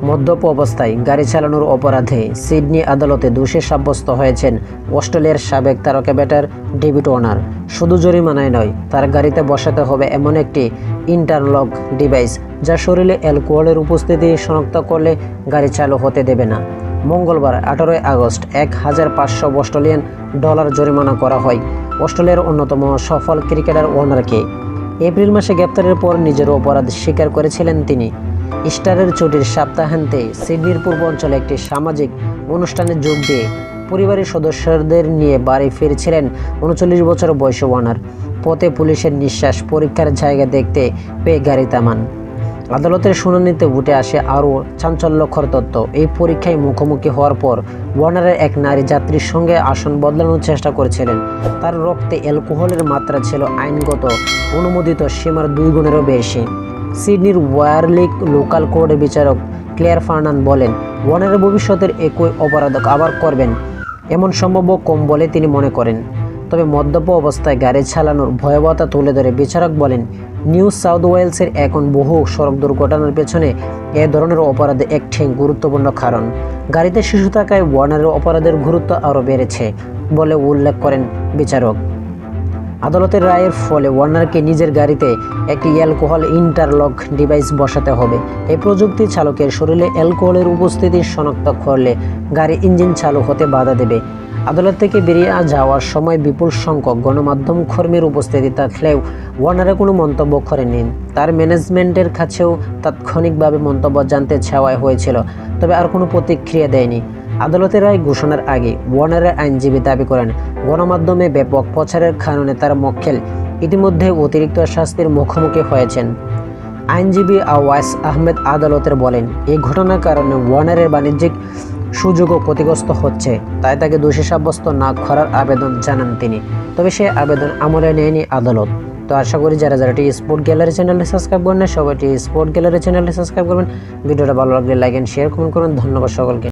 মদ্যপ অবস্থায় গাড়ি চালানোর অপরাধে সিডনি আদালতে দোষী সাব্যস্ত হয়েছেন অস্ট্রেলিয়ার সাবেক তারকা ব্যাটার ডেভিড ওয়ার্নার। শুধু জরিমানায় নয়, তার গাড়িতে বসাতে হবে এমন একটি ইন্টারলক ডিভাইস যা শরীরে অ্যালকোহলের উপস্থিতি শনাক্ত করলে গাড়ি চালু হতে দেবে না। মঙ্গলবার 18 আগস্ট 1500 অস্ট্রেলিয়ান ডলার জরিমানা করা হয় অস্ট্রেলিয়ার অন্যতম সফল ক্রিকেটার ওয়ার্নারকে। এপ্রিল মাসে গ্রেপ্তারের পর নিজের অপরাধ স্বীকার করেছিলেন তিনি। ইস্টারের ছুটির সপ্তাহান্তে সিডনির পূর্ব অঞ্চলে একটি সামাজিক অনুষ্ঠানে যোগ দিয়ে পরিবারের সদস্যদের নিয়ে বাড়ি ফিরছিলেন 39 বছর বয়সী ওয়ার্নার। পথে পুলিশের নিঃশ্বাস পরীক্ষার জায়গা দেখতে পেয়ে গাড়ি থামান। আদালতের শুনানিতে উঠে আসে আরও চাঞ্চল্যকর তথ্য। এই পরীক্ষায় মুখোমুখি হওয়ার পর ওয়ার্নারের এক নারী যাত্রীর সঙ্গে আসন বদলানোর চেষ্টা করেছিলেন। তার রক্তে অ্যালকোহলের মাত্রা ছিল আইনগত অনুমোদিত সীমার 2 গুণেরও বেশি। সিডনির ওয়ারলিক লোকাল কোর্টের বিচারক ক্লেয়ার ফার্নান বলেন, ওয়ার্নারের ভবিষ্যতের একই অপরাধ আবার করবেন এমন সম্ভাব্য কম বলে তিনি মনে করেন। তবে মদ্যপ অবস্থায় গাড়ি চালানোর ভয়াবহতা তুলে ধরে বিচারক বলেন, নিউ সাউথ ওয়েলসের এখন বহু সড়ক দুর্ঘটনার পেছনে এ ধরনের অপরাধের একটি গুরুত্বপূর্ণ কারণ। গাড়িতে শিশু থাকায় ওয়ার্নারের অপরাধের গুরুত্ব আরও বেড়েছে বলে উল্লেখ করেন বিচারক। আদালতের রায়ের ফলে ওয়ার্নারকে নিজের গাড়িতে একটি অ্যালকোহল ইন্টারলক ডিভাইস বসাতে হবে। এই প্রযুক্তি চালকের শরীরে অ্যালকোহলের উপস্থিতি শনাক্ত করলে গাড়ি ইঞ্জিন চালু হতে বাধা দেবে। আদালত থেকে বেরিয়ে যাওয়ার সময় বিপুল সংখ্যক গণমাধ্যম কর্মীর উপস্থিতি থাকলেও ওয়ার্নারের কোনো মন্তব্য করেননি। তার ম্যানেজমেন্টের কাছেও তাৎক্ষণিকভাবে মন্তব্য জানতে চাওয়া হয়েছিল, তবে আর কোনো প্রতিক্রিয়া দেয়নি। আদালতের রায় ঘোষণার আগে ওয়ার্নারের আইনজীবী দাবি করেন, গণমাধ্যমে ব্যাপক প্রচারের কারণে তার মক্কেল ইতিমধ্যে অতিরিক্ত শাস্তির মুখোমুখি হয়েছেন। আইনজীবী আওয়াস আহমেদ আদালতের বলেন, এই ঘটনার কারণে ওয়ার্নারের বাণিজ্যিক সুযোগও ক্ষতিগ্রস্ত হচ্ছে, তাই তাকে দোষী সাব্যস্ত না করার আবেদন জানান তিনি। তবে সে আবেদন আমলে নেয়নি আদালত। তো আশা করি যারা টি স্পোর্ট গ্যালারি চ্যানেলটি সাবস্ক্রাইব করেন না, সবাই টি স্পোর্ট গ্যালারি চ্যানেলটি সাবস্ক্রাইব করবেন। ভিডিওটা ভালো লাগলে লাইক এন্ড শেয়ার কমেন্ট করুন। ধন্যবাদ সকলকে।